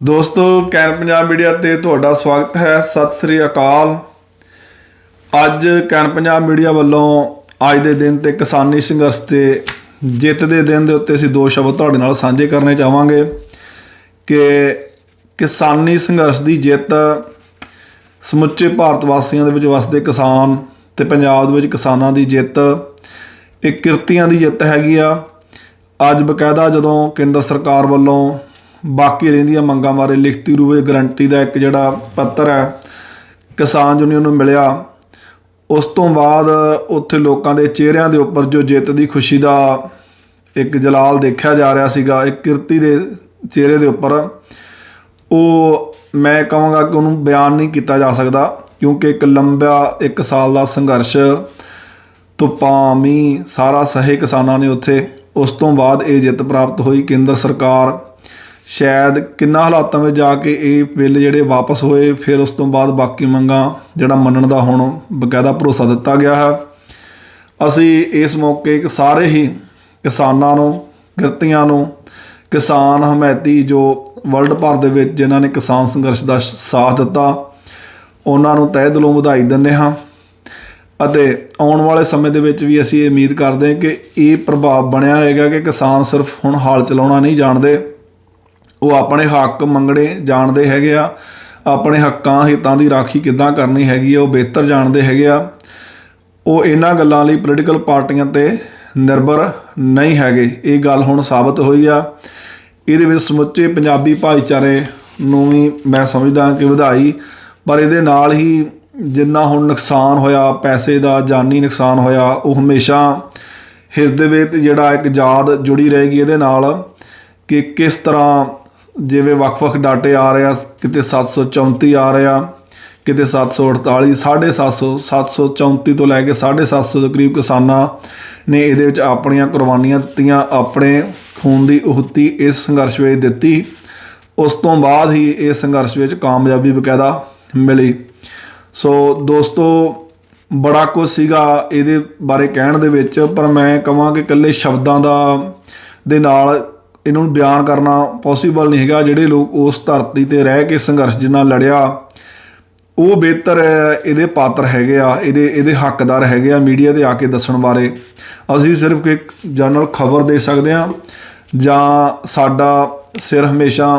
दोस्तों can Punjab media ते तुहाडा स्वागत है। सत श्री अकाल। अज कैन पंजाब मीडिया वालों अज के दिन ते किसानी संघर्ष के जित के दिन के उत्ते असीं दो शब्द तुहाडे नाल साझे करने चाहांगे कि किसानी संघर्ष की जित समुचे भारत वासियों दे विच वसदे किसान ते पंजाब दे विच किसानां दी जित एक किरतियां दी जित हैगी आ। अज बकायदा जदों केंद्र सरकार वालों बाकी रहिंदियां मंगां बारे लिखती रूप गारंटी का एक जिहड़ा पत्र है किसान यूनियन नूं मिलिया, उस तो बाद उत्थे लोकां दे चेहरिਆਂ ਦੇ ਉੱਪਰ जो जित की खुशी का एक जलाल देखा जा रहा सीगा, एक किरती के चेहरे के उपर वो मैं कहांगा कि उन्होंने बयान नहीं किया जा सकता, क्योंकि एक लंबा एक साल का संघर्ष धुप्पां मींह सारा सहे किसानां ने उत्थे। उस तो बाद ये जित प्राप्त हुई। केंद्र सरकार शायद किन्ना हालातों में जाके ये बिल जोड़े वापस होए, फिर उस तो बाद बाकी मंगां जोड़ा मनण का हुण बकायदा भरोसा दिता गया है। असी इस मौके सारे ही किसानां नूं किरतियां नूं किसान हमायती जो वर्ल्ड भर दे विच जिन्हां ने किसान संघर्ष का साथ दिता उन्हां नूं तहे दिलों वधाई दिंदे हां ਅਤੇ आने वाले समय दे विच भी असीं उम्मीद करते हैं कि ये प्रभाव बनिया रहेगा कि किसान सिर्फ हुण हाल चलाउणा नहीं जाणदे, वो अपने हक मंगणे जाणदे हैगे आ, अपने हक्कां हितां दी राखी किद्दां करनी हैगी आ वो बेहतर जाणदे हैगे आ। वो इन्हां गल्लां लई पोलीटिकल पार्टियां ते निर्भर नहीं हैगे। ये गल हुण साबित होई आ। इहदे विच समुचे पंजाबी भाईचारे नूं भी मैं समझदा कि वधाई, पर इहदे नाल ही जिन्ना हुण नुकसान होया पैसे का जानी नुकसान होया वो हमेशा हिरदे विच जिहड़ा एक याद जुड़ी रहेगी इहदे नाल कि किस तरह जिवें वख-वख डाटे आ रहे आ, किते 734 आ रहा, किते 748, 750, 734 तो लैके 750 के करीब किसानां ने इहदे विच अपणियां कुर्बानियां दित्तियां, अपने खून की आहुति इस संघर्ष विच दित्ती। उस तो बाद ही इस संघर्ष विच कामयाबी बकायदा मिली। सो दोस्तों बड़ा कुछ सीगा इहदे बारे कहण दे विच, पर मैं कहां कि इकल्ले शब्दां दा दे नाल इन्हूं बयान करना पॉसीबल नहीं हैगा। जिहड़े लोग उस धरती ते रह के संघर्ष जिन्ना लड़िया वो बेहतर इहदे पात्र हैगे आ, इहदे हकदार हैगे आ मीडिया ते आके दस्सण बारे। असीं सिर्फ एक जनरल खबर दे सकदे हां जां साडा सिर हमेशा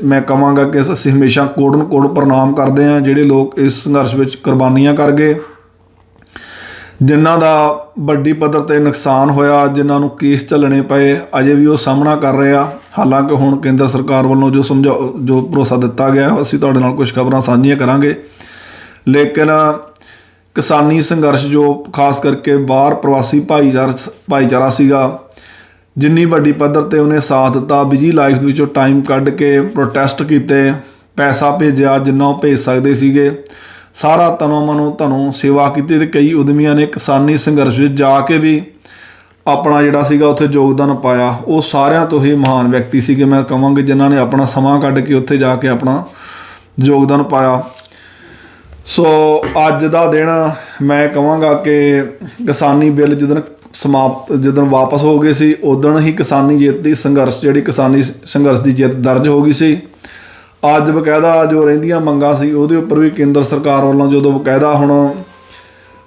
मैं कहांगा कि असीं हमेशा कोड़न कोड़ प्रणाम करते हैं जिहड़े लोग इस संघर्ष में कुर्बानियां कर गए, जिन्हां दा वड्डी पद्धर ते नुकसान होया, जिन्हां नूं केस झल्लने पए, अजे भी वो सामना कर रहे आ। हालांकि हुण केंद्र सरकार वालों जो भरोसा दिता गया असीं तुहाडे नाल कुछ खबरां साझीआं करांगे, लेकिन किसानी संघर्ष जो खास करके बाहर प्रवासी भाईचारा सीगा जिन्नी वड्डी पद्धर ते उन्हें साथ दिता, बिजी लाइफ विचों टाइम कढ के प्रोटेस्ट किए, पैसा भेजिया जिन्ना वो भेज सकते सीगे, सारा तनों मनो धनों सेवा की। कई उद्यमियों ने किसानी संघर्ष में जाके भी अपना जिहड़ा सीगा उत्थे योगदान पाया। वो सारिਆਂ तो ही महान व्यक्ति सीगे मैं कहांगे जिन्होंने अपना समा कढ के उत्थे जाके अपना योगदान पाया। सो अज दा दिन मैं कहांगा कि किसानी बिल जिदन समाप्त जिदन वापस हो गए सी उदण ही किसानी जित की संघर्ष जिहड़ी किसानी संघर्ष की जित दर्ज हो गई सी। अज बकायदा जो रहिंदियां मंगां सी उहदे उपर भी केंद्र सरकार वालों जो बकायदा हुण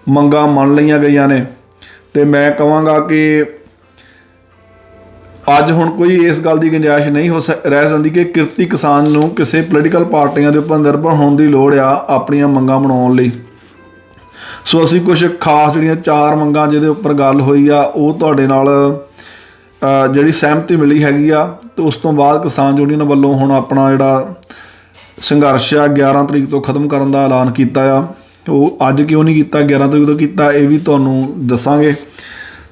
मंगां मन लईआं गईआं ने, ते मैं कहांगा कि अज हुण कोई इस गल की गुंजाइश नहीं हो रह सकती कि किरती किसान नूं किसी पोलीटिकल पार्टियां दे उपर निर्भर होने की लोड़ आ अपणियां मंगां मनाउण लई। सो असीं कुछ खास जिहड़ियां 4 मंगां जिहदे उपर गल होई आ वो तुहाडे नाल जिहड़ी सहमति मिली हैगी आ। तो उस तो बाद किसान यूनियन वालों हुण अपना जिहड़ा संघर्ष आ 11 तरीक तो खत्म करन दा ऐलान कीता आ। वो अज क्यों नहीं कीता, 11 तरीक तो कीता, ये भी तुहानूं दस्सांगे।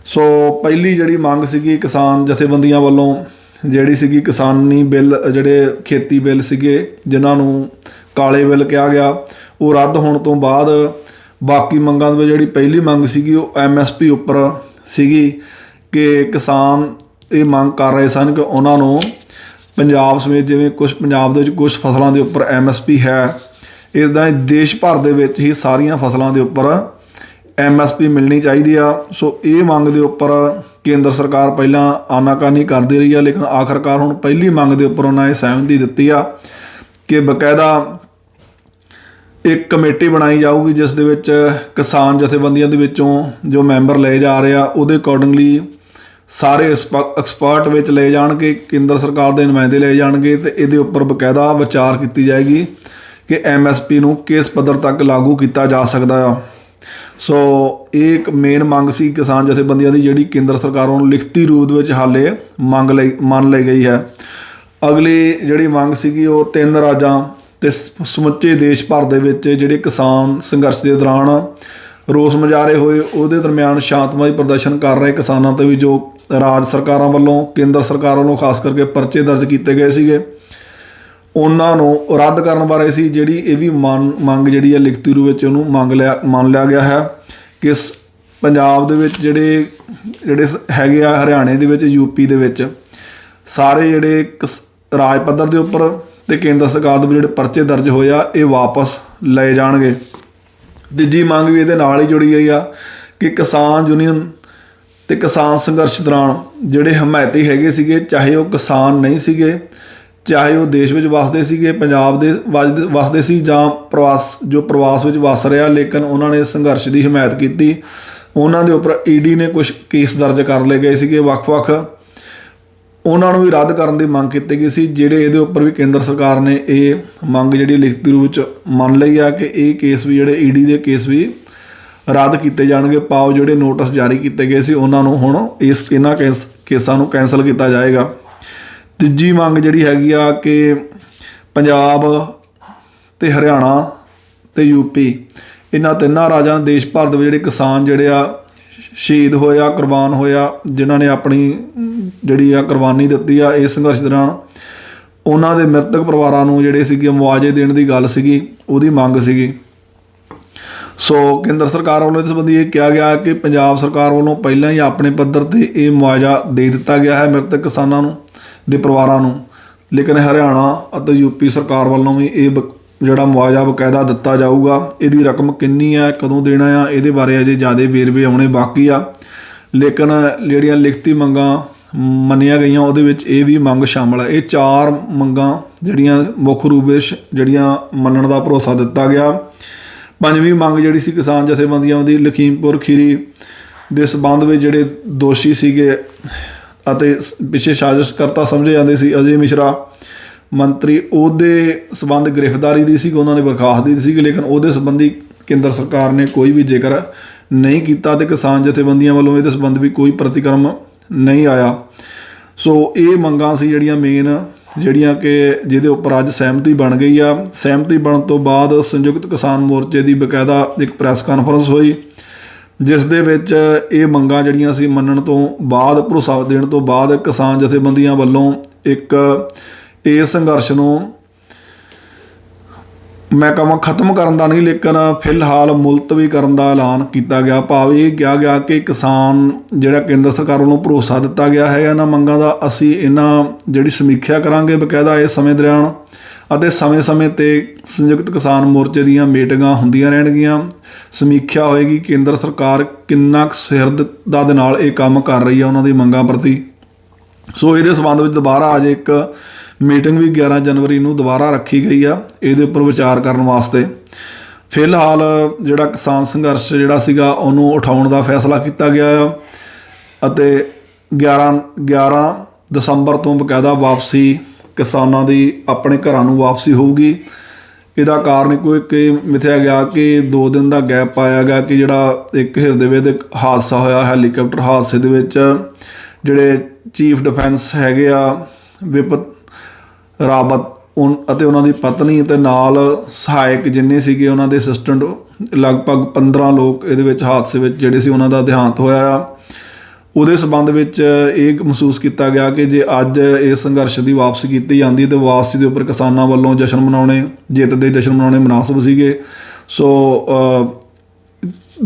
सो पहली जिहड़ी मंग सीगी किसान जथेबंदियां वालों जिहड़ी सीगी किसानी बिल जिहड़े खेती बिल सीगे जिन्हां नूं काले बिल कहा गया वो रद्द होने तो बाद बाकी मंगां दे जिहड़ी पहली मंग सीगी वो MSP उपर सीगी कि किसान ये मंग कर रहे सन कि उन्हां नूं पंजाब समेत जिवें कुछ पंजाब दे कुछ फसलों के उपर MSP है, इदां देश भर दे विच ही सारियां फसलों के उपर MSP ਮਿਲਣੀ ਚਾਹੀਦੀ ਆ। ਸੋ ਇਹ ਮੰਗ ਦੇ ਉੱਪਰ ਕੇਂਦਰ ਸਰਕਾਰ ਪਹਿਲਾਂ ਆਨਾਕਾਨੀ ਕਰਦੀ ਰਹੀ ਆ, ਲੇਕਿਨ ਆਖਰਕਾਰ ਹੁਣ ਪਹਿਲੀ ਮੰਗ ਦੇ ਉੱਪਰ ਉਹਨਾਂ ਨੇ ਸਹਿਮਤੀ ਦਿੱਤੀ ਆ ਕਿ ਬਕਾਇਦਾ ਇੱਕ ਕਮੇਟੀ ਬਣਾਈ ਜਾਊਗੀ, ਜਿਸ ਦੇ ਵਿੱਚ ਕਿਸਾਨ ਜਥੇਬੰਦੀਆਂ ਦੇ ਵਿੱਚੋਂ ਜੋ ਮੈਂਬਰ ਲਏ ਜਾ ਰਹੇ ਆ ਉਹਦੇ ਅਕੋਰਡਿੰਗਲੀ ਸਾਰੇ ਐਕਸਪਰਟ ਵਿੱਚ ਲਏ ਜਾਣਗੇ, ਕੇਂਦਰ ਸਰਕਾਰ ਦੇ ਨੁਮਾਇੰਦੇ ਲਏ ਜਾਣਗੇ ਅਤੇ ਇਹਦੇ ਉੱਪਰ ਬਕਾਇਦਾ ਵਿਚਾਰ ਕੀਤੀ ਜਾਏਗੀ ਕਿ MSP ਨੂੰ ਕਿਸ ਪੱਧਰ ਤੱਕ ਲਾਗੂ ਕੀਤਾ ਜਾ ਸਕਦਾ ਆ। ਸੋ ਇਹ ਇੱਕ ਮੇਨ ਮੰਗ ਸੀ ਕਿਸਾਨ ਜਥੇਬੰਦੀਆਂ ਦੀ, ਜਿਹੜੀ ਕੇਂਦਰ ਸਰਕਾਰ ਨੂੰ ਲਿਖਤੀ ਰੂਪ ਦੇ ਵਿੱਚ ਹਾਲੇ ਮੰਨ ਲਈ ਗਈ ਹੈ। ਅਗਲੀ ਜਿਹੜੀ ਮੰਗ ਸੀਗੀ ਉਹ 3 ਰਾਜਾਂ ਅਤੇ ਸਮੁੱਚੇ ਦੇਸ਼ ਭਰ ਦੇ ਵਿੱਚ ਜਿਹੜੇ ਕਿਸਾਨ ਸੰਘਰਸ਼ ਦੇ ਦੌਰਾਨ ਰੋਸ ਮੁਜ਼ਾਹਰੇ ਹੋਏ, ਉਹਦੇ ਦਰਮਿਆਨ ਸ਼ਾਂਤਮਈ ਪ੍ਰਦਰਸ਼ਨ ਕਰ ਰਹੇ ਕਿਸਾਨਾਂ 'ਤੇ ਵੀ ਜੋ ਰਾਜ ਸਰਕਾਰਾਂ ਵੱਲੋਂ, ਕੇਂਦਰ ਸਰਕਾਰ ਵੱਲੋਂ ਖਾਸ ਕਰਕੇ ਪਰਚੇ ਦਰਜ ਕੀਤੇ ਗਏ ਸੀਗੇ, ਉਹਨਾਂ ਨੂੰ ਰੱਦ ਕਰਨ ਬਾਰੇ ਸੀ। ਜਿਹੜੀ ਇਹ ਵੀ ਮੰਗ ਜਿਹੜੀ ਹੈ ਲਿਖਤੀ ਰੂਪ ਵਿੱਚ ਉਹਨੂੰ ਮੰਨ ਲਿਆ ਗਿਆ ਹੈ ਕਿ ਪੰਜਾਬ ਦੇ ਵਿੱਚ ਜਿਹੜੇ ਹੈਗੇ ਆ, ਹਰਿਆਣੇ ਦੇ ਵਿੱਚ, UP ਦੇ ਵਿੱਚ ਸਾਰੇ ਜਿਹੜੇ ਰਾਜ ਪੱਧਰ ਦੇ ਉੱਪਰ ਅਤੇ ਕੇਂਦਰ ਸਰਕਾਰ ਦੇ ਜਿਹੜੇ ਪਰਚੇ ਦਰਜ ਹੋਏ ਆ ਇਹ ਵਾਪਸ ਲਏ ਜਾਣਗੇ। ਤੀਜੀ ਮੰਗ ਵੀ ਇਹਦੇ ਨਾਲ ਹੀ ਜੁੜੀ ਗਈ ਆ ਕਿ ਕਿਸਾਨ ਯੂਨੀਅਨ ਅਤੇ ਕਿਸਾਨ ਸੰਘਰਸ਼ ਦੌਰਾਨ ਜਿਹੜੇ ਹਮਾਇਤੀ ਹੈਗੇ ਸੀਗੇ, ਚਾਹੇ ਉਹ ਕਿਸਾਨ ਨਹੀਂ ਸੀਗੇ, ਚਾਹੇ ਉਹ ਦੇਸ਼ ਵਿੱਚ ਵੱਸਦੇ ਸੀਗੇ, ਪੰਜਾਬ ਦੇ ਵੱਸਦੇ ਸੀ, ਜਾਂ ਪ੍ਰਵਾਸ ਵਿੱਚ ਵੱਸ ਰਿਹਾ, ਲੇਕਿਨ ਉਹਨਾਂ ਨੇ ਸੰਘਰਸ਼ ਦੀ ਹਮਾਇਤ ਕੀਤੀ, ਉਹਨਾਂ ਦੇ ਉੱਪਰ ED ਨੇ ਕੁਛ ਕੇਸ ਦਰਜ ਕਰ ਲਏ ਗਏ ਸੀਗੇ ਵੱਖ-ਵੱਖ, ਉਹਨਾਂ ਨੂੰ ਵੀ ਰੱਦ ਕਰਨ ਦੀ ਮੰਗ ਕੀਤੀ ਗਈ ਸੀ। ਜਿਹੜੇ ਇਹਦੇ ਉੱਪਰ ਵੀ ਕੇਂਦਰ ਸਰਕਾਰ ਨੇ ਇਹ ਮੰਗ ਜਿਹੜੀ ਲਿਖਤੀ ਰੂਪ ਵਿੱਚ ਮੰਨ ਲਈ ਆ ਕਿ ਇਹ ਕੇਸ ਵੀ ਜਿਹੜੇ ED ਦੇ ਕੇਸ ਵੀ ਰੱਦ ਕੀਤੇ ਜਾਣਗੇ। ਪਾਓ ਜਿਹੜੇ ਨੋਟਿਸ ਜਾਰੀ ਕੀਤੇ ਗਏ ਸੀ ਉਹਨਾਂ ਨੂੰ ਹੁਣ ਇਹਨਾਂ ਕੇਸਾਂ ਨੂੰ ਕੈਂਸਲ ਕੀਤਾ ਜਾਏਗਾ। ਤੀਜੀ ਮੰਗ ਜਿਹੜੀ ਹੈਗੀ ਆ ਕਿ ਪੰਜਾਬ ਅਤੇ ਹਰਿਆਣਾ ਅਤੇ UP ਇਹਨਾਂ ਤਿੰਨਾਂ ਰਾਜਾਂ ਦੇਸ਼ ਭਰ ਦੇ ਜਿਹੜੇ ਕਿਸਾਨ ਜਿਹੜੇ ਆ ਸ਼ਹੀਦ ਹੋਏ ਆ, ਕੁਰਬਾਨ ਹੋਏ ਆ, ਜਿਨ੍ਹਾਂ ਨੇ ਆਪਣੀ ਜਿਹੜੀ ਆ ਕੁਰਬਾਨੀ ਦਿੱਤੀ ਆ ਇਸ ਸੰਘਰਸ਼ ਦੌਰਾਨ, ਉਹਨਾਂ ਦੇ ਮ੍ਰਿਤਕ ਪਰਿਵਾਰਾਂ ਨੂੰ ਜਿਹੜੇ ਸੀਗੇ ਮੁਆਵਜ਼ੇ ਦੇਣ ਦੀ ਗੱਲ ਸੀਗੀ, ਉਹਦੀ ਮੰਗ ਸੀਗੀ। ਸੋ ਕੇਂਦਰ ਸਰਕਾਰ ਵੱਲੋਂ ਇਸ ਸੰਬੰਧੀ ਇਹ ਕਿਹਾ ਗਿਆ ਕਿ ਪੰਜਾਬ ਸਰਕਾਰ ਵੱਲੋਂ ਪਹਿਲਾਂ ਹੀ ਆਪਣੇ ਪੱਧਰ 'ਤੇ ਇਹ ਮੁਆਵਜ਼ਾ ਦੇ ਦਿੱਤਾ ਗਿਆ ਹੈ ਮ੍ਰਿਤਕ ਕਿਸਾਨਾਂ ਨੂੰ ਦੇ ਪਰਿਵਾਰਾਂ ਨੂੰ, ਲੇਕਿਨ ਹਰਿਆਣਾ ਅਤੇ UP ਸਰਕਾਰ ਵੱਲੋਂ ਵੀ ਇਹ ਜਿਹੜਾ ਮੁਆਵਜ਼ਾ ਬਕਾਇਦਾ ਦਿੱਤਾ ਜਾਊਗਾ। ਇਹਦੀ ਰਕਮ ਕਿੰਨੀ ਆ, ਕਦੋਂ ਦੇਣਾ ਆ, ਇਹਦੇ ਬਾਰੇ ਅਜੇ ਜ਼ਿਆਦਾ ਵੇਰਵੇ ਆਉਣੇ ਬਾਕੀ ਆ, ਲੇਕਿਨ ਜਿਹੜੀਆਂ ਲਿਖਤੀ ਮੰਗਾਂ ਮੰਨੀਆਂ ਗਈਆਂ ਉਹਦੇ ਵਿੱਚ ਇਹ ਵੀ ਮੰਗ ਸ਼ਾਮਲ ਹੈ। ਇਹ 4 ਮੰਗਾਂ ਜਿਹੜੀਆਂ ਮੁੱਖ ਰੂਪ ਵਿੱਚ ਜਿਹੜੀਆਂ ਮੰਨਣ ਦਾ ਭਰੋਸਾ ਦਿੱਤਾ ਗਿਆ। ਪੰਜਵੀਂ ਮੰਗ ਜਿਹੜੀ ਸੀ ਕਿਸਾਨ ਜਥੇਬੰਦੀਆਂ ਦੀ, ਲਖੀਮਪੁਰ ਖੀਰੀ ਦੇ ਸੰਬੰਧ ਵਿੱਚ ਜਿਹੜੇ ਦੋਸ਼ੀ ਸੀਗੇ ਅਤੇ ਪਿੱਛੇ ਸਾਜ਼ਿਸ਼ਕਰਤਾ ਸਮਝੇ ਜਾਂਦੇ ਸੀ ਅਜੇ ਮਿਸ਼ਰਾ ਮੰਤਰੀ, ਉਹਦੇ ਸੰਬੰਧ ਗ੍ਰਿਫਤਾਰੀ ਦੀ ਸੀ, ਉਹਨਾਂ ਨੇ ਬਰਖਾਸਤ ਦੀ ਸੀ, ਲੇਕਿਨ ਉਹਦੇ ਸੰਬੰਧੀ ਕੇਂਦਰ ਸਰਕਾਰ ਨੇ ਕੋਈ ਵੀ ਜ਼ਿਕਰ ਨਹੀਂ ਕੀਤਾ ਅਤੇ ਕਿਸਾਨ ਜਥੇਬੰਦੀਆਂ ਵੱਲੋਂ ਇਹਦੇ ਸੰਬੰਧ ਵੀ ਕੋਈ ਪ੍ਰਤੀਕਰਮ ਨਹੀਂ ਆਇਆ। ਸੋ ਇਹ ਮੰਗਾਂ ਸੀ ਜਿਹੜੀਆਂ ਮੇਨ, ਜਿਹੜੀਆਂ ਕਿ ਜਿਹਦੇ ਉੱਪਰ ਅੱਜ ਸਹਿਮਤੀ ਬਣ ਗਈ ਆ। ਸਹਿਮਤੀ ਬਣਨ ਤੋਂ ਬਾਅਦ ਸੰਯੁਕਤ ਕਿਸਾਨ ਮੋਰਚੇ ਦੀ ਬਕਾਇਦਾ ਇੱਕ ਪ੍ਰੈਸ ਕਾਨਫਰੰਸ ਹੋਈ, ਜਿਸ ਦੇ ਵਿੱਚ ਇਹ ਮੰਗਾਂ ਜਿਹੜੀਆਂ ਸੀ ਮੰਨਣ ਤੋਂ ਬਾਅਦ, ਭਰੋਸਾ ਦੇਣ ਤੋਂ ਬਾਅਦ ਕਿਸਾਨ ਜਥੇਬੰਦੀਆਂ ਵੱਲੋਂ ਇੱਕ ਇਸ ਸੰਘਰਸ਼ ਨੂੰ ਮੈਂ ਕਹਾਂ ਖਤਮ ਕਰਨ ਦਾ ਨਹੀਂ, ਲੇਕਿਨ ਫਿਲਹਾਲ ਮੁਲਤਵੀ ਕਰਨ ਦਾ ਐਲਾਨ ਕੀਤਾ ਗਿਆ। ਭਾਵ ਇਹ ਕਿਹਾ ਗਿਆ ਕਿ ਕਿਸਾਨ ਜਿਹੜਾ ਕੇਂਦਰ ਸਰਕਾਰ ਵੱਲੋਂ ਭਰੋਸਾ ਦਿੱਤਾ ਗਿਆ ਹੈ ਇਹਨਾਂ ਮੰਗਾਂ ਦਾ, ਅਸੀਂ ਇਹਨਾਂ ਜਿਹੜੀ ਸਮੀਖਿਆ ਕਰਾਂਗੇ ਬਕਾਇਦਾ ਇਸ ਸਮੇਂ ਦੌਰਾਨ, ਅਤੇ ਸਮੇਂ-ਸਮੇਂ 'ਤੇ ਸੰਯੁਕਤ ਕਿਸਾਨ ਮੋਰਚੇ ਦੀਆਂ ਮੀਟਿੰਗਾਂ ਹੁੰਦੀਆਂ ਰਹਿਣਗੀਆਂ। ਸਮੀਖਿਆ ਹੋਏਗੀ ਕਿੰਦਰ ਸਰਕਾਰ ਕਿੰਨਾ ਕੁ ਸੁਹਿਰਦਤਾ ਦੇ ਨਾਲ ਇਹ ਕੰਮ ਕਰ ਰਹੀ ਆ ਉਹਨਾਂ ਦੀ ਮੰਗਾਂ ਪ੍ਰਤੀ। ਸੋ ਇਹਦੇ ਸੰਬੰਧ ਵਿੱਚ ਦੁਬਾਰਾ ਅੱਜ ਇੱਕ ਮੀਟਿੰਗ ਵੀ 11 ਜਨਵਰੀ ਨੂੰ ਦੁਬਾਰਾ ਰੱਖੀ ਗਈ ਆ ਇਹਦੇ ਉੱਪਰ ਵਿਚਾਰ ਕਰਨ ਵਾਸਤੇ। ਫਿਲਹਾਲ ਜਿਹੜਾ ਕਿਸਾਨ ਸੰਘਰਸ਼ ਜਿਹੜਾ ਸੀਗਾ ਉਹਨੂੰ ਉਠਾਉਣ ਦਾ ਫੈਸਲਾ ਕੀਤਾ ਗਿਆ ਆ ਅਤੇ 11 ਦਸੰਬਰ ਤੋਂ ਬਕਾਇਦਾ ਵਾਪਸੀ ਕਿਸਾਨਾਂ ਦੀ ਆਪਣੇ ਘਰਾਂ ਨੂੰ ਵਾਪਸੀ ਹੋਊਗੀ। ਇਹਦਾ ਕਾਰਨ ਕੋਈ ਮਿਥਿਆ ਗਿਆ ਕਿ 2 ਦਿਨ ਦਾ ਗੈਪ ਪਾਇਆ ਗਿਆ ਕਿ ਜਿਹੜਾ ਇੱਕ ਹਿਰਦੇ ਵਿੱਚ ਹਾਦਸਾ ਹੋਇਆ ਹੈਲੀਕਾਪਟਰ ਹਾਦਸੇ ਦੇ ਵਿੱਚ ਜਿਹੜੇ ਚੀਫ ਡਿਫੈਂਸ ਹੈਗੇ ਆ ਵਿਪਤ ਰਾਵਤ ਅਤੇ ਉਹਨਾਂ ਦੀ ਪਤਨੀ ਅਤੇ ਨਾਲ ਸਹਾਇਕ ਜਿੰਨੇ ਸੀਗੇ ਉਹਨਾਂ ਦੇ ਅਸਿਸਟੈਂਟ, ਲਗਭਗ 15 ਲੋਕ ਇਹਦੇ ਵਿੱਚ ਹਾਦਸੇ ਵਿੱਚ ਜਿਹੜੇ ਸੀ ਉਹਨਾਂ ਦਾ ਦੇਹਾਂਤ ਹੋਇਆ ਆ। ਉਹਦੇ ਸੰਬੰਧ ਵਿੱਚ ਇਹ ਮਹਿਸੂਸ ਕੀਤਾ ਗਿਆ ਕਿ ਜੇ ਅੱਜ ਇਸ ਸੰਘਰਸ਼ ਦੀ ਵਾਪਸੀ ਕੀਤੀ ਜਾਂਦੀ ਤਾਂ ਵਾਪਸੀ ਦੇ ਉੱਪਰ ਕਿਸਾਨਾਂ ਵੱਲੋਂ ਜਸ਼ਨ ਮਨਾਉਣੇ, ਜਿੱਤ ਦੇ ਜਸ਼ਨ ਮਨਾਉਣੇ ਮੁਨਾਸਬ ਸੀਗੇ। ਸੋ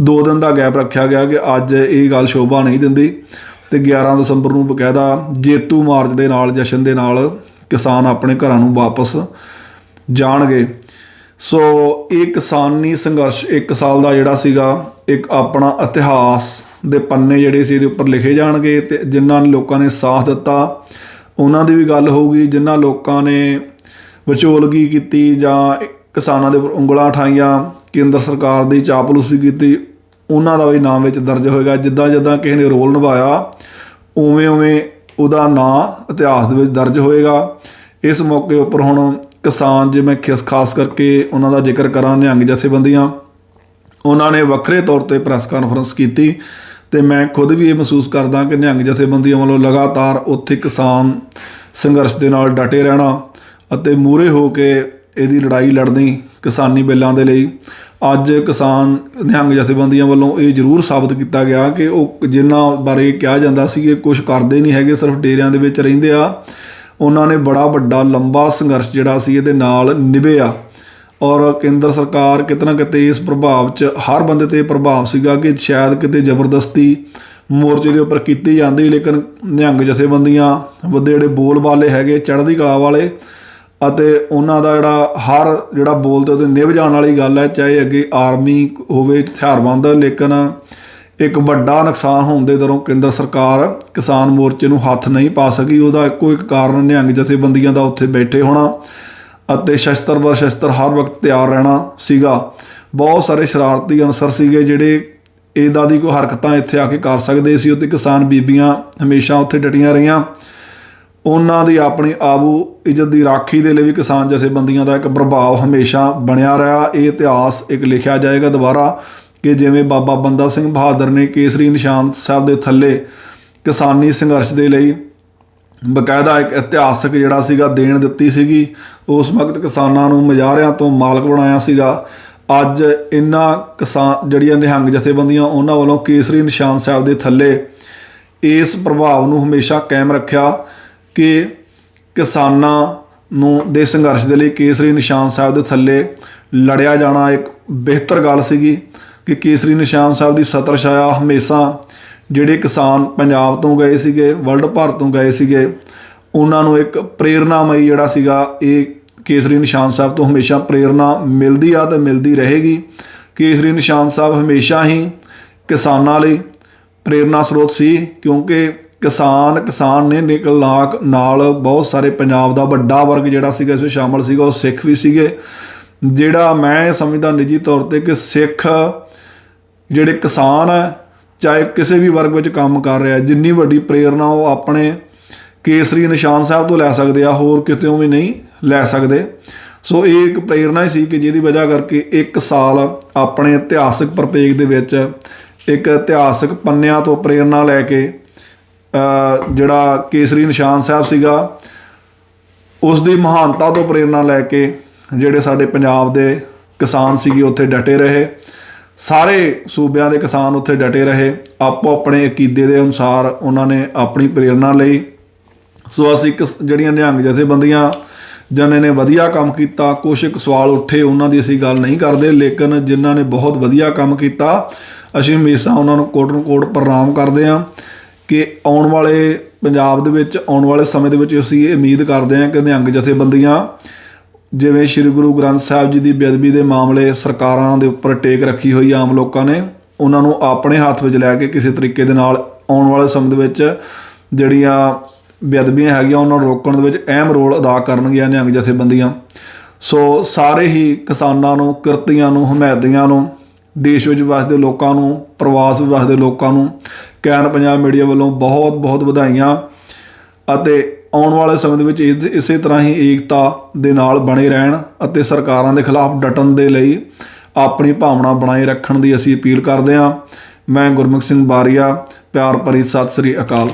2 ਦਿਨ ਦਾ ਗੈਪ ਰੱਖਿਆ ਗਿਆ ਕਿ ਅੱਜ ਇਹ ਗੱਲ ਸ਼ੋਭਾ ਨਹੀਂ ਦਿੰਦੀ ਅਤੇ 11 ਦਸੰਬਰ ਨੂੰ ਬਕਾਇਦਾ ਜੇਤੂ ਮਾਰਚ ਦੇ ਨਾਲ, ਜਸ਼ਨ ਦੇ ਨਾਲ ਕਿਸਾਨ ਆਪਣੇ ਘਰਾਂ ਨੂੰ ਵਾਪਸ ਜਾਣਗੇ। ਸੋ ਇਹ ਕਿਸਾਨੀ ਸੰਘਰਸ਼ 1 ਸਾਲ ਦਾ ਜਿਹੜਾ ਸੀਗਾ ਇੱਕ ਆਪਣਾ ਇਤਿਹਾਸ ਦੇ ਪੰਨੇ ਜਿਹੜੇ ਸੀ ਇਹਦੇ ਉੱਪਰ ਲਿਖੇ ਜਾਣਗੇ, ਅਤੇ ਜਿਨ੍ਹਾਂ ਨੇ ਲੋਕਾਂ ਨੇ ਸਾਥ ਦਿੱਤਾ ਉਹਨਾਂ ਦੀ ਵੀ ਗੱਲ ਹੋਊਗੀ, ਜਿਨ੍ਹਾਂ ਲੋਕਾਂ ਨੇ ਵਿਚੋਲਗੀ ਕੀਤੀ ਜਾਂ ਕਿਸਾਨਾਂ ਦੇ ਉੱਪਰ ਉਂਗਲਾਂ ਉਠਾਈਆਂ, ਕੇਂਦਰ ਸਰਕਾਰ ਦੀ ਚਾਪਲੂਸੀ ਕੀਤੀ, ਉਹਨਾਂ ਦਾ ਵੀ ਨਾਮ ਵਿੱਚ ਦਰਜ ਹੋਏਗਾ। ਜਿੱਦਾਂ ਜਿੱਦਾਂ ਕਿਸੇ ਨੇ ਰੋਲ ਨਿਭਾਇਆ ਉਵੇਂ ਉਵੇਂ ਉਹਦਾ ਨਾਂ ਇਤਿਹਾਸ ਦੇ ਵਿੱਚ ਦਰਜ ਹੋਏਗਾ। ਇਸ ਮੌਕੇ ਉੱਪਰ ਹੁਣ ਕਿਸਾਨ, ਜੇ ਮੈਂ ਖਾਸ ਕਰਕੇ ਉਹਨਾਂ ਦਾ ਜ਼ਿਕਰ ਕਰਾਂ, ਨਿਹੰਗ ਜਥੇਬੰਦੀਆਂ, ਉਹਨਾਂ ਨੇ ਵੱਖਰੇ ਤੌਰ 'ਤੇ ਪ੍ਰੈਸ ਕਾਨਫਰੰਸ ਕੀਤੀ, ਅਤੇ ਮੈਂ ਖੁਦ ਵੀ ਇਹ ਮਹਿਸੂਸ ਕਰਦਾ ਕਿ ਨਿਹੰਗ ਜਥੇਬੰਦੀਆਂ ਵੱਲੋਂ ਲਗਾਤਾਰ ਉੱਥੇ ਕਿਸਾਨ ਸੰਘਰਸ਼ ਦੇ ਨਾਲ ਡਟੇ ਰਹਿਣਾ ਅਤੇ ਮੂਹਰੇ ਹੋ ਕੇ ਇਹਦੀ ਲੜਾਈ ਲੜਨੀ ਕਿਸਾਨੀ ਬਿੱਲਾਂ ਦੇ ਲਈ। ਅੱਜ ਕਿਸਾਨ ਨਿਹੰਗ ਜਥੇਬੰਦੀਆਂ ਵੱਲੋਂ ਇਹ ਜ਼ਰੂਰ ਸਾਬਤ ਕੀਤਾ ਗਿਆ ਕਿ ਉਹ ਜਿਨ੍ਹਾਂ ਬਾਰੇ ਕਿਹਾ ਜਾਂਦਾ ਸੀ ਕਿ ਕੁਛ ਕਰਦੇ ਨਹੀਂ ਹੈਗੇ, ਸਿਰਫ ਡੇਰਿਆਂ ਦੇ ਵਿੱਚ ਰਹਿੰਦੇ ਆ, ਉਹਨਾਂ ਨੇ ਬੜਾ ਵੱਡਾ ਲੰਬਾ ਸੰਘਰਸ਼ ਜਿਹੜਾ ਸੀ ਇਹਦੇ ਨਾਲ ਨਿਭਿਆ। ਔਰ ਕੇਂਦਰ ਸਰਕਾਰ ਕਿਤੇ ਨਾ ਕਿਤੇ ਇਸ ਪ੍ਰਭਾਵ 'ਚ, ਹਰ ਬੰਦੇ 'ਤੇ ਪ੍ਰਭਾਵ ਸੀਗਾ ਕਿ ਸ਼ਾਇਦ ਕਿਤੇ ਜ਼ਬਰਦਸਤੀ ਮੋਰਚੇ ਦੇ ਉੱਪਰ ਕੀਤੀ ਜਾਂਦੀ, ਲੇਕਿਨ ਨਿਹੰਗ ਜਥੇਬੰਦੀਆਂ ਵੱਡੇ ਜਿਹੜੇ ਬੋਲ ਬਾਲੇ ਹੈਗੇ, ਚੜ੍ਹਦੀ ਕਲਾ ਵਾਲੇ, ਅਤੇ ਉਹਨਾਂ ਦਾ ਜਿਹੜਾ ਬੋਲ 'ਤੇ ਉਹਦੇ ਨਿਭ ਜਾਣ ਵਾਲੀ ਗੱਲ ਹੈ, ਚਾਹੇ ਅੱਗੇ ਆਰਮੀ ਹੋਵੇ ਹਥਿਆਰਬੰਦ, ਲੇਕਿਨ ਇੱਕ ਵੱਡਾ ਨੁਕਸਾਨ ਹੋਣ ਦੇ ਦੌਰਾਨ ਕੇਂਦਰ ਸਰਕਾਰ ਕਿਸਾਨ ਮੋਰਚੇ ਨੂੰ ਹੱਥ ਨਹੀਂ ਪਾ ਸਕੀ। ਉਹਦਾ ਇੱਕੋ ਇੱਕ ਕਾਰਨ ਨਿਹੰਗ ਜਥੇਬੰਦੀਆਂ ਦਾ ਉੱਥੇ ਬੈਠੇ ਹੋਣਾ ਅਤੇ ਸ਼ਸਤਰ ਬਰ ਸ਼ਸਤਰ ਹਰ ਵਕਤ ਤਿਆਰ ਰਹਿਣਾ ਸੀਗਾ। ਬਹੁਤ ਸਾਰੇ ਸ਼ਰਾਰਤੀ ਅਨਸਰ ਸੀਗੇ ਜਿਹੜੇ ਇੱਦਾਂ ਦੀ ਕੋਈ ਹਰਕਤਾਂ ਇੱਥੇ ਆ ਕੇ ਕਰ ਸਕਦੇ ਸੀ, ਅਤੇ ਕਿਸਾਨ ਬੀਬੀਆਂ ਹਮੇਸ਼ਾ ਉੱਥੇ ਡਟੀਆਂ ਰਹੀਆਂ। ਉਹਨਾਂ ਦੀ ਆਪਣੀ ਆਬੂ ਇੱਜ਼ਤ ਦੀ ਰਾਖੀ ਦੇ ਲਈ ਵੀ ਕਿਸਾਨ ਜਥੇਬੰਦੀਆਂ ਦਾ ਇੱਕ ਪ੍ਰਭਾਵ ਹਮੇਸ਼ਾ ਬਣਿਆ ਰਿਹਾ। ਇਹ ਇਤਿਹਾਸ ਇੱਕ ਲਿਖਿਆ ਜਾਏਗਾ ਦੁਬਾਰਾ ਕਿ ਜਿਵੇਂ ਬਾਬਾ ਬੰਦਾ ਸਿੰਘ ਬਹਾਦਰ ਨੇ ਕੇਸਰੀ ਨਿਸ਼ਾਨ ਸਾਹਿਬ ਦੇ ਥੱਲੇ ਕਿਸਾਨੀ ਸੰਘਰਸ਼ ਦੇ ਲਈ ਬਕਾਇਦਾ ਇੱਕ ਇਤਿਹਾਸਕ ਜਿਹੜਾ ਸੀਗਾ ਦੇਣ ਦਿੱਤੀ ਸੀਗੀ, ਉਸ ਵਕਤ ਕਿਸਾਨਾਂ ਨੂੰ ਮੁਜ਼ਾਹਰਿਆਂ ਤੋਂ ਮਾਲਕ ਬਣਾਇਆ ਸੀਗਾ। ਅੱਜ ਇਹਨਾਂ ਜਿਹੜੀਆਂ ਨਿਹੰਗ ਜਥੇਬੰਦੀਆਂ ਉਹਨਾਂ ਵੱਲੋਂ ਕੇਸਰੀ ਨਿਸ਼ਾਨ ਸਾਹਿਬ ਦੇ ਥੱਲੇ ਇਸ ਪ੍ਰਭਾਵ ਨੂੰ ਹਮੇਸ਼ਾ ਕਾਇਮ ਰੱਖਿਆ ਕਿ ਕਿਸਾਨਾਂ ਨੂੰ ਦੇ ਸੰਘਰਸ਼ ਦੇ ਲਈ ਕੇਸਰੀ ਨਿਸ਼ਾਨ ਸਾਹਿਬ ਦੇ ਥੱਲੇ ਲੜਿਆ ਜਾਣਾ ਇੱਕ ਬਿਹਤਰ ਗੱਲ ਸੀਗੀ ਕਿ ਕੇਸਰੀ ਨਿਸ਼ਾਨ ਸਾਹਿਬ ਦੀ ਸਤਰ ਛਾਇਆ ਹਮੇਸ਼ਾ ਜਿਹੜੇ ਕਿਸਾਨ ਪੰਜਾਬ ਤੋਂ ਗਏ ਸੀਗੇ, ਵਰਲਡ ਭਰ ਤੋਂ ਗਏ ਸੀਗੇ, ਉਹਨਾਂ ਨੂੰ ਇੱਕ ਪ੍ਰੇਰਨਾਮਈ ਜਿਹੜਾ ਸੀਗਾ, ਇਹ ਕੇਸਰੀ ਨਿਸ਼ਾਨ ਸਾਹਿਬ ਤੋਂ ਹਮੇਸ਼ਾ ਪ੍ਰੇਰਨਾ ਮਿਲਦੀ ਆ ਅਤੇ ਮਿਲਦੀ ਰਹੇਗੀ। ਕੇਸਰੀ ਨਿਸ਼ਾਨ ਸਾਹਿਬ ਹਮੇਸ਼ਾ ਹੀ ਕਿਸਾਨਾਂ ਲਈ ਪ੍ਰੇਰਨਾ ਸਰੋਤ ਸੀ, ਕਿਉਂਕਿ ਕਿਸਾਨ ਨੇ ਨਿਕਲਾਕ ਨਾਲ ਬਹੁਤ ਸਾਰੇ ਪੰਜਾਬ ਦਾ ਵੱਡਾ ਵਰਗ ਜਿਹੜਾ ਸੀਗਾ ਇਸ ਵਿੱਚ ਸ਼ਾਮਲ ਸੀਗਾ। ਉਹ ਸਿੱਖ ਵੀ ਸੀਗੇ, ਜਿਹੜਾ ਮੈਂ ਸਮਝਦਾ ਨਿੱਜੀ ਤੌਰ 'ਤੇ ਕਿ ਸਿੱਖ ਜਿਹੜੇ ਕਿਸਾਨ ਹੈ, ਚਾਹੇ ਕਿਸੇ ਵੀ ਵਰਗ ਵਿੱਚ ਕੰਮ ਕਰ ਰਿਹਾ, ਜਿੰਨੀ ਵੱਡੀ ਪ੍ਰੇਰਨਾ ਉਹ ਆਪਣੇ ਕੇਸਰੀ ਨਿਸ਼ਾਨ ਸਾਹਿਬ ਤੋਂ ਲੈ ਸਕਦੇ ਆ, ਹੋਰ ਕਿਤੋਂ ਵੀ ਨਹੀਂ ਲੈ ਸਕਦੇ। ਸੋ ਇਹ ਇੱਕ ਪ੍ਰੇਰਨਾ ਹੀ ਸੀ ਕਿ ਜਿਹਦੀ ਵਜ੍ਹਾ ਕਰਕੇ 1 ਸਾਲ ਆਪਣੇ ਇਤਿਹਾਸਕ ਪ੍ਰਪੇਖ ਦੇ ਵਿੱਚ ਇੱਕ ਇਤਿਹਾਸਕ ਪੰਨਿਆਂ ਤੋਂ ਪ੍ਰੇਰਨਾ ਲੈ ਕੇ ਜਿਹੜਾ ਕੇਸਰੀ ਨਿਸ਼ਾਨ ਸਾਹਿਬ ਸੀਗਾ ਉਸ ਦੀ ਮਹਾਨਤਾ ਤੋਂ ਪ੍ਰੇਰਨਾ ਲੈ ਕੇ ਜਿਹੜੇ ਸਾਡੇ ਪੰਜਾਬ ਦੇ ਕਿਸਾਨ ਸੀਗੇ ਉੱਥੇ ਡਟੇ ਰਹੇ। ਸਾਰੇ ਸੂਬਿਆਂ ਦੇ ਕਿਸਾਨ ਉੱਥੇ ਡਟੇ ਰਹੇ, ਆਪੋ ਆਪਣੇ ਅਕੀਦੇ ਦੇ ਅਨੁਸਾਰ ਉਹਨਾਂ ਨੇ ਆਪਣੀ ਪ੍ਰੇਰਨਾ ਲਈ। ਸੋ ਅਸੀਂ ਜਿਹੜੀਆਂ ਨਿਹੰਗ ਜਥੇਬੰਦੀਆਂ ਜਿਨ੍ਹਾਂ ਨੇ ਵਧੀਆ ਕੰਮ ਕੀਤਾ, ਕੁਛ ਇੱਕ ਸਵਾਲ ਉੱਠੇ, ਉਹਨਾਂ ਦੀ ਅਸੀਂ ਗੱਲ ਨਹੀਂ ਕਰਦੇ, ਲੇਕਿਨ ਜਿਨ੍ਹਾਂ ਨੇ ਬਹੁਤ ਵਧੀਆ ਕੰਮ ਕੀਤਾ ਅਸੀਂ ਹਮੇਸ਼ਾ ਉਹਨਾਂ ਨੂੰ ਕੋਟ ਪ੍ਰਣਾਮ ਕਰਦੇ ਹਾਂ ਕਿ ਆਉਣ ਵਾਲੇ ਪੰਜਾਬ ਦੇ ਵਿੱਚ, ਆਉਣ ਵਾਲੇ ਸਮੇਂ ਦੇ ਵਿੱਚ ਅਸੀਂ ਇਹ ਉਮੀਦ ਕਰਦੇ ਹਾਂ ਕਿ ਨਿਹੰਗ ਜਥੇਬੰਦੀਆਂ ਜਿਵੇਂ ਸ਼੍ਰੀ ਗੁਰੂ ਗ੍ਰੰਥ ਸਾਹਿਬ ਜੀ ਦੀ ਬੇਅਦਬੀ ਦੇ ਮਾਮਲੇ ਸਰਕਾਰਾਂ ਦੇ ਉੱਪਰ ਟੇਕ ਰੱਖੀ ਹੋਈ ਆਮ ਲੋਕਾਂ ਨੇ, ਉਹਨਾਂ ਨੂੰ ਆਪਣੇ ਹੱਥ ਵਿੱਚ ਲੈ ਕੇ ਕਿਸੇ ਤਰੀਕੇ ਦੇ ਨਾਲ ਆਉਣ ਵਾਲੇ ਸਮੇਂ ਦੇ ਵਿੱਚ ਜਿਹੜੀਆਂ ਬੇਅਦਬੀਆਂ ਹੈਗੀਆਂ ਉਹਨਾਂ ਨੂੰ ਰੋਕਣ ਦੇ ਵਿੱਚ ਅਹਿਮ ਰੋਲ ਅਦਾ ਕਰਨਗੀਆਂ ਨਿਹੰਗ ਜਥੇਬੰਦੀਆਂ। ਸੋ ਸਾਰੇ ਹੀ ਕਿਸਾਨਾਂ ਨੂੰ, ਕਿਰਤੀਆਂ ਨੂੰ, ਹਮਾਇਤੀਆਂ ਨੂੰ, ਦੇਸ਼ ਵਿੱਚ ਵਸਦੇ ਲੋਕਾਂ ਨੂੰ, ਪ੍ਰਵਾਸ ਵਿੱਚ ਵਸਦੇ ਲੋਕਾਂ ਨੂੰ ਕੈਨ ਪੰਜਾਬ ਮੀਡੀਆ ਵੱਲੋਂ ਬਹੁਤ ਬਹੁਤ ਵਧਾਈਆਂ, ਅਤੇ ਆਉਣ ਵਾਲੇ ਸਮੇਂ ਦੇ ਵਿੱਚ ਇਸੇ ਤਰ੍ਹਾਂ ਹੀ ਏਕਤਾ ਦੇ ਨਾਲ ਬਣੇ ਰਹਿਣ ਅਤੇ ਸਰਕਾਰਾਂ ਦੇ ਖਿਲਾਫ ਡਟਣ ਦੇ ਲਈ ਆਪਣੀ ਭਾਵਨਾ ਬਣਾਏ ਰੱਖਣ ਦੀ ਅਸੀਂ ਅਪੀਲ ਕਰਦੇ ਹਾਂ। ਮੈਂ ਗੁਰਮੁਖ ਸਿੰਘ ਬਾਰੀਆ, ਪਿਆਰ ਭਰੀ ਸਤਿ ਸ੍ਰੀ ਅਕਾਲ।